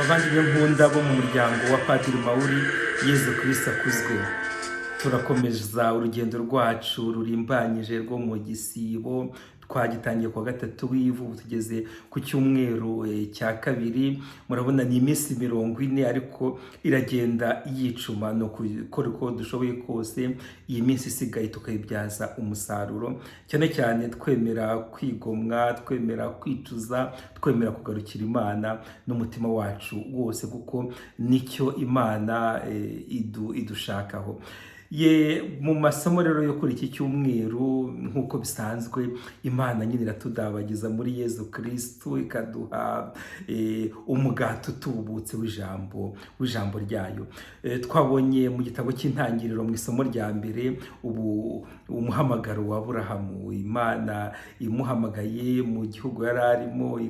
Bavandimwe nkunda bo mu muryango wa Padiri Mauri, Yezu Kristo akuzwe. Turakomeza urugendo rwacu rurimbanyije rwo mu gisibo, twagitangiye kwa gatatu w'ivu, tugeze ku cyumweru cya kabiri. Murabona ni iminsi 40 ariko iragenda yicuma, no gukora uko dushoboye kose iyi minsi isigaye tukayibyaza umusaruro, cyane cyane twemera kwigomwa, twemera kwicuza, twemera kugarukira Imana n'umutima wacu wose, kuko nicyo Imana idushakaho. Mu masomo rero yo kuri iki cyumweru, nk'uko bisanzwe, Imana nyine iratudabagiza muri Yezu Kristo, ikaduha umugati utubutse w'ijambo ryayo. Twabonye mu gitabo cy'intangiriro mu isomo rya mbere umuhamagaro wa Aburahamu. Imana imuhamagaye mu gihugu yari arimo,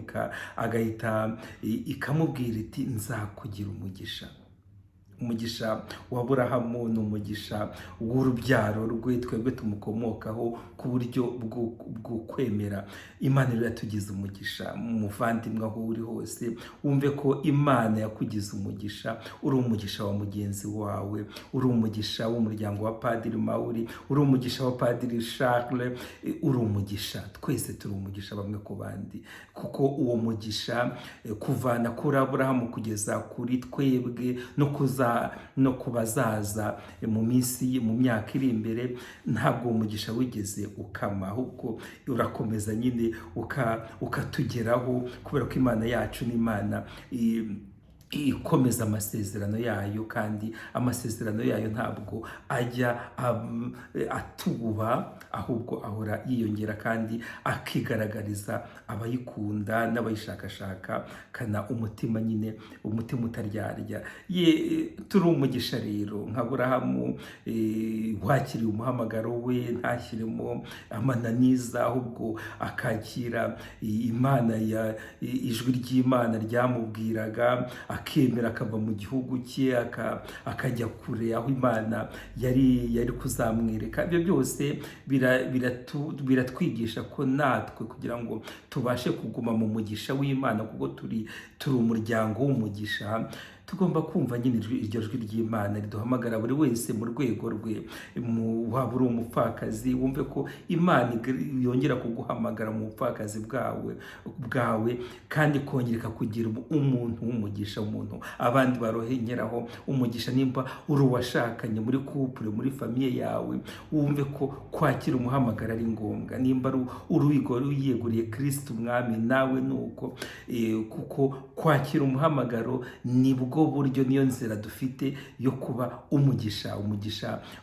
agahita ikamubwira iti nzakugira umugisha. Umugisha wa Aburahamu ni umugisha w'urubyaro rwe, twebwe tumukomokaho ku buryo bwo kwemera. Imana rero yatugize umugisha. Muvandimwe aho uri hose, wumve ko Imana yakugize umugisha. Uri umugisha wa mugenzi wawe, uri umugisha w'umuryango wa Padiri Mauri, uri umugisha wa Padiri Charles, uri umugisha. Twese turi umugisha bamwe ku bandi, kuko uwo mugisha kuvana kuri Aburahamu kugeza kuri twebwe no kubazaza mu myaka iri imbere, ntabwo umugisha wigeze ukama, ahubwo urakomeza nyine ukatugeraho, kubera ko Imana yacu ni Imana ikomeza amasezerano yayo, kandi amasezerano yayo ntabwo ajya atuba, ahubwo ahora yiyongera kandi akigaragariza abayikunda n'abayishakashaka, kana umutima utaryarya. Turi umugisha rero nka Aburahamu, wakiriye umuhamagaro we, ntashyiremo amananiza, ahubwo akakira Imana, ijwi ry'Imana ryamubwiraga, akemera akava mu gihugu cye akajya kure aho Imana yari kuzamwereka. Ibyo byose biratwigisha ko natwe, kugira ngo tubashe kuguma mu mugisha w'Imana, kuko turi umuryango w'umugisha, tugomba kumva nyine iryo jwi ry'Imana riduhamagara buri wese mu rwego rwe. Waba uri umupfakazi, wumve ko Imana yongera kuguhamagara mu bupfakazi bwawe, kandi kongera ikakugira umuntu w'umugisha, umuntu abandi barohengeraho umugisha. Nimba uri uwashakanye, muri couple, muri famiye yawe, wumve ko kwakira umuhamagara ari ngombwa. Nimba uri uyeguriye Kristo Umwami, nawe nuko, kuko kwakira umuhamagaro nibwo buryo, niyo nzira dufite yo kuba umugisha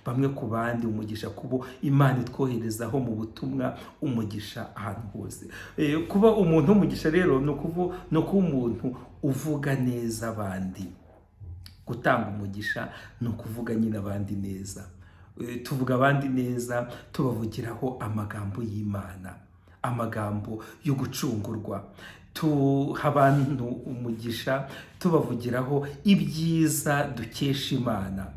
bamwe ku bandi, umugisha kubo Imana itwoherezaho mu butumwa, umugisha ahantu hose. Kuba umuntu w'umugisha rero no kuba umuntu uvuga neza abandi. Gutanga umugisha ni ukuvuga nyine abandi neza. Tuvuga abandi neza tubavugiraho amagambo y'Imana, amagambo yo gucungurwa. Tuha abantu umugisha tubavugiraho ibyiza dukesha Imana.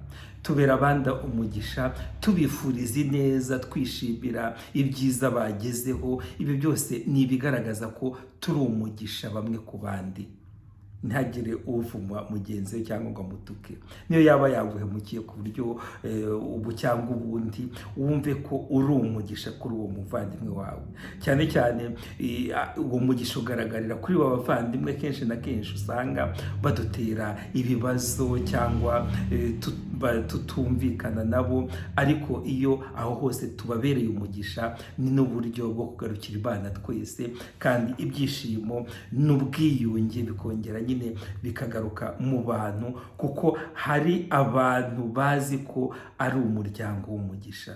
Tubera abandi umugisha tubifuriza ineza, twishimira ibyiza bagezeho. Ibi byose ni ibigaragaza ko turi umugisha bamwe ku bandi. Ntihagire uvuma mugenzi we cyangwa ngo amutuke, niyo yaba yaguhemukiye ku buryo ubu cyangwa ubundi, wumve ko uri umugisha kuri uwo muvandimwe wawe. Cyane cyane uwo mugisha ugaragarira kuri aba bavandimwe. Kenshi na kenshi usanga badutera ibibazo cyangwa tutumvikana nabo, ariko iyo aho hose tubabereye umugisha, ni n'uburyo bwo kugarukira Imana twese, kandi ibyishimo n'ubwiyunge bikongera nyine bikagaruka mu bantu, kuko hari abantu bazi ko ari umuryango w'umugisha,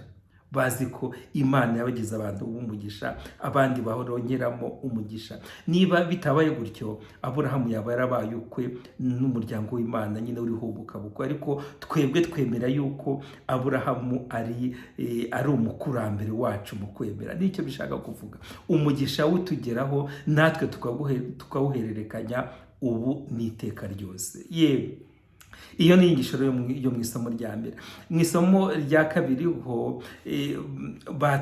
bazi ko Imana yabagize abantu b'umugisha, abandi barongeramo umugisha. Niba bitabaye gutyo, Aburahamu yaba yarabaye ukwe n'umuryango w'Imana nyine uriho bukabukwe, ariko twebwe twemera yuko Aburahamu ari umukurambere wacu mu kwemera. Nicyo bishaka kuvuga, umugisha utugeraho natwe tukawuhererekanya ubu n'iteka ryose. iyo ni inyigisho yo mu isomo rya mbere. Mu isomo rya kabiri ho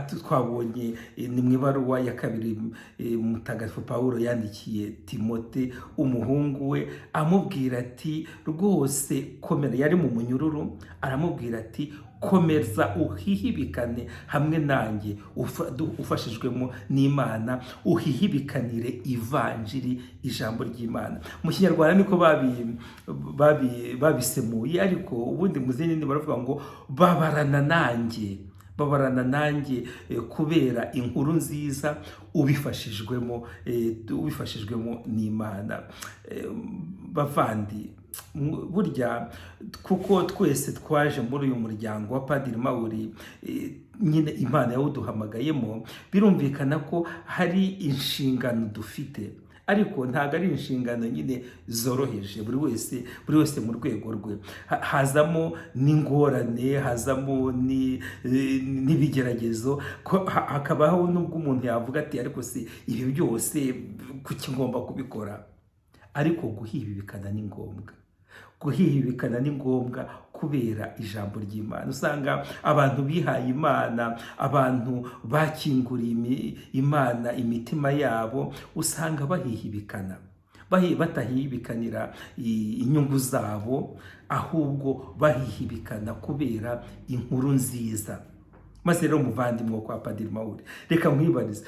twabonye ni mu ibaruwa ya kabiri mutagatifu Pawulo yandikiye Timote umuhungu we, amubwira ati rwose komera. Yari mu munyururu, aramubwira ati komeza uhihibikane hamwe nanjye ufashijwemo n'Imana, uhihibikanire ivanjiri, ijambo ry'Imana. Mu Kinyarwanda niko babisemuye, ariko ubundi mu zindi baravuga ngo babarana nanjye kubera inkuru nziza ubifashijwemo n'Imana. Bavandi, burya kuko twese twaje muri uyu muryango wa Padiri Mauri, nyine Imana yawuduhamagayemo, birumvikana ko hari inshingano dufite, ariko ntabwo ari inshingano nyine zoroheje. Buri wese mu rwego rwe hazamo n'ingorane, hazamo n'ibigeragezo, hakabaho n'ubwo umuntu yavuga ati ariko si ibi byose kuki ngomba kubikora? Ariko guhihibikana ni ngombwa. Guhihibikana ni ngombwa kubera ijambo ry'Imana. Usanga abantu bihaye Imana, abantu bakinguriye Imana imitima yabo, usanga bahihibikana, batahihibikanira inyungu zabo, ahubwo bahihibikana kubera inkuru nziza. Maze rero muvandimwe kwa Padiri Mauri, reka mwibarize,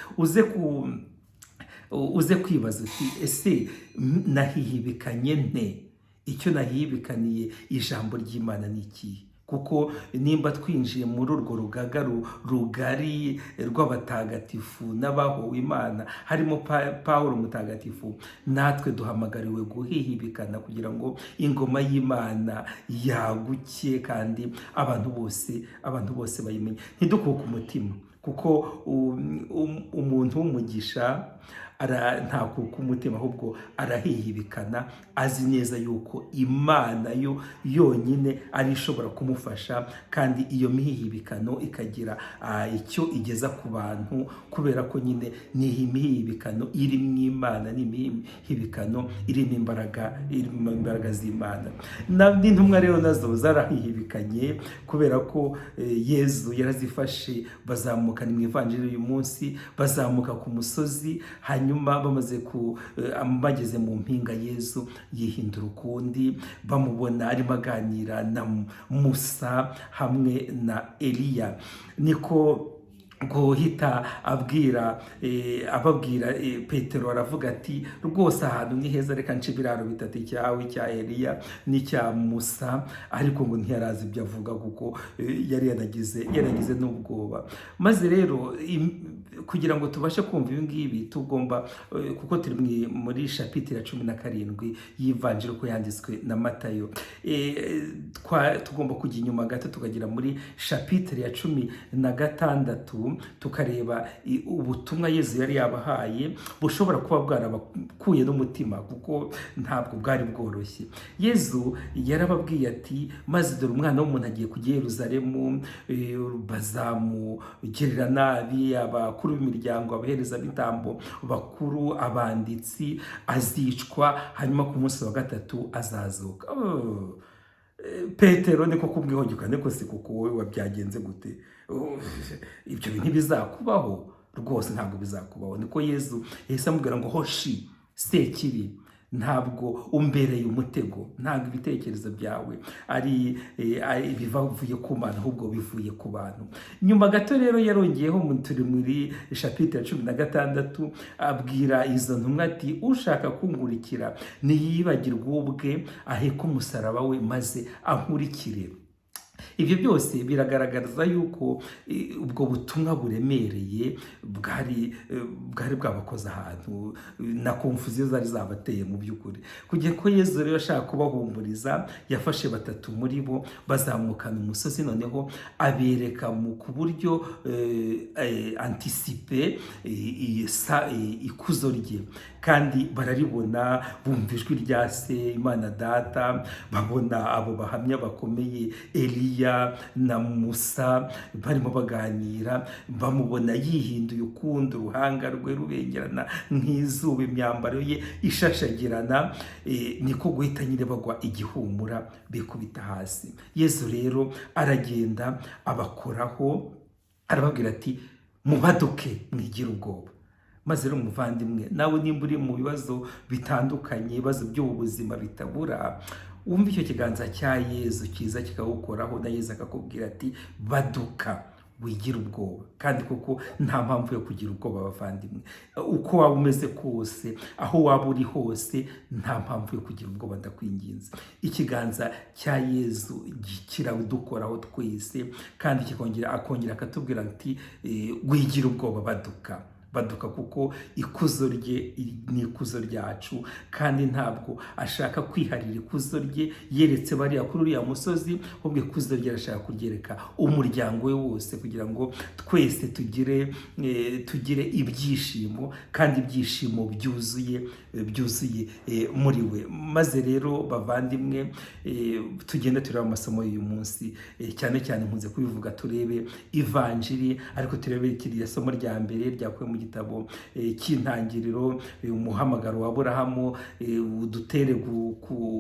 uze kwibaza uti ese nahihibikanye nte? Icyo nahihibikaniye ijambo ry'Imana ni iki? Kuko nimba twinjiye muri urwo rugaga rugari rw'abatagatifu n'abahowe Imana, harimo Pawulo mutagatifu, natwe duhamagariwe guhihibikana kugira ngo ingoma y'Imana yaguke kandi abantu bose bayimenye. Ntidukuke umutima, kuko umuntu w'umugisha ntakuka umutima, ahubwo arahihibikana, azi neza yuko Imana yo yonyine ari ishobora kumufasha, kandi iyo mihihibikano ikagira icyo igeza ku bantu, kubera ko nyine ni imihihibikano iri mu Imana, ni imihihibikano irimo imbaraga z'Imana. N'intumwa rero nazo zarahihibikanye, kubera ko Yezu yarazifashe, bazamukana mu ivanjiri uyu munsi, bazamuka ku musozi, hanyuma bageze mu mpinga, Yezu yihindura ukundi, bamubona arimo aganira na Musa hamwe na Eliya. Niko guhita ababwira Petero, aravuga ati rwose ahantu ni heza, reka nce ibiraro bitatu, icyawe, icya Eliya n'icya Musa. Ariko ngo ntiyarazi ibyo avuga, kuko yari yaragize n'ubwoba. Maze rero kugira ngo tubashe kumva ibi ngibi, tugomba, kuko turi muri shapitire ya 17 y'ivanjiri uko yanditswe na Matayo, tugomba kujya inyuma gato tukagira muri shapitire ya 16, tukareba ubutumwa Yezu yari yabahaye, bushobora kuba bwarabakuye n'umutima, kuko ntabwo bwari bworoshye. Yezu yarababwiye ati maze dore umwana w'umuntu agiye kujya i Yerusalemu, bazamugirira nabi, abakuru b'imiryango, abaherezabitambo bakuru, abanditsi, azicwa, hanyuma ku munsi wa gatatu azazuka. Petero niko kubwihogekane ko si kuko wowe wabyagenze gute? Ibyo bintu bizakubaho rwose, ntabwo bizakubaho. Niko Yezu yahise amubwira ngo hoshi sekibi, ntabwo umbereye umutego, ntabwo ibitekerezo byawe ari bivuye ku Mana, ahubwo bivuye ku bantu. Nyuma gato rero yarongeyeho, turi muri shapitire ya 16, abwira izo ntumwa ati ushaka kunkurikira niyibagirwe ubwe, aheke umusaraba we, maze ankurikire. Ibyo byose biragaragaza yuko ubwo butumwa buremereye bwari bwabakoze ahantu, na konfuziyo zari zabateye mu by'ukuri. Kugira ko Yezu rero ashaka kubahumuriza, yafashe 3 muri bo, bazamukana umusozi, noneho abereka ku buryo antisipe ikuzo rye, kandi bararibona, bumva ijwi rya Se Imana Data, babona abo bahamya bakomeye, Eliya Mariya na Musa barimo baganira, bamubona yihinduye ukundi, uruhanga rwe rubengerana nk'izuba, imyambaro ye ishashagirana, niko guhita nyine bagwa igihumura bikubita hasi. Yesu rero aragenda abakoraho, arababwira ati mubaduke mwigire ubwoba. Maze rero umuvandimwe, nawe nimba uri mu bibazo bitandukanye, ibibazo by'ubuzima bitabura, wumva icyo kiganza cya Yesu kiza kikawukoraho, na Yesu akakubwira ati baduka wigira ubwoba. Kandi koko nta mpamvu yo kugira ubwoba bavandimwe, uko waba umeze kose, aho waba uri hose, nta mpamvu yo kugira ubwoba. Ndakwinginze, ikiganza cya Yesu kiradukoraho twese, kandi akongera akatubwira ati wigira ubwoba, baduka kuko ikuzo rye ni ikuzo ryacu, kandi ntabwo ashaka kwiharira ikuzo rye yeretse bariya kuri uriya musozi, ahubwo ikuzo rye arashaka kuryereka umuryango we wose, kugira ngo twese tugire ibyishimo, kandi ibyishimo byuzuye muri we. Maze rero bavandimwe, tugenda tureba amasomo y'uyu munsi, cyane cyane nkunze kubivuga, turebe ivanjiri, ariko turebe kiriya somo rya mbere ryakuwe mu gitabo cy'intangiriro, umuhamagaro wa Aburahamu, udutere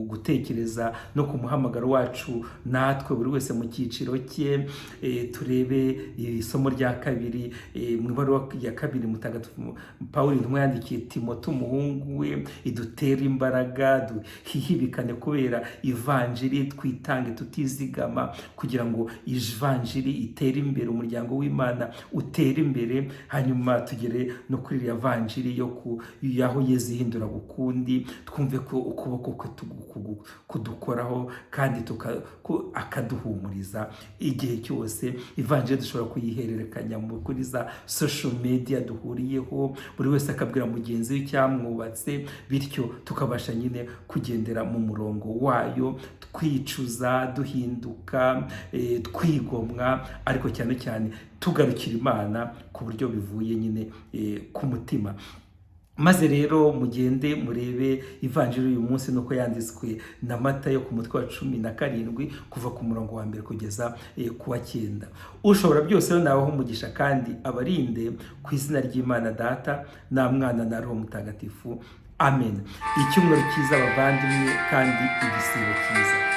gutekereza no ku muhamagaro wacu natwe buri wese mu cyiciro cye. Turebe isomo rya kabiri, mu ibaruwa ya kabiri mutagatifu Pawulo intumwa yandikiye Timote umuhungu we, idutera imbaraga duhihibikane kubera ivanjiri, twitange tutizigama kugira ngo ivanjiri itere imbere, umuryango w'Imana utere imbere. Hanyuma tugere no kuri iriya vanjiri yaho Yesu ihindura gukundi, twumve ko ukuboko kwe kudukoraho, kandi akaduhumuriza igihe cyose. Ivanjiri dushobora kuyihererekanya kuri za social media duhuriyeho, buri wese akabwira mugenzi we icyamwubatse, bityo tukabasha nyine kugendera mu murongo wayo, twicuza, duhinduka, twigomwa, ariko cyane cyane tugarukira Imana ku buryo bivuye nyine ku mutima. Maze rero mugende murebe ivanjiri uyu munsi nuko yanditswe na Matayo ku mutwe wa 17 kuva ku murongo wa 1 kugeza ku wa 9. Ushobora byose rero nawe umugisha, kandi abarinde ku izina ry'Imana Data na Mwana na Roho Mutagatifu. Amen. Icyumweru cyiza bavandimwe, kandi igisibo cyiza.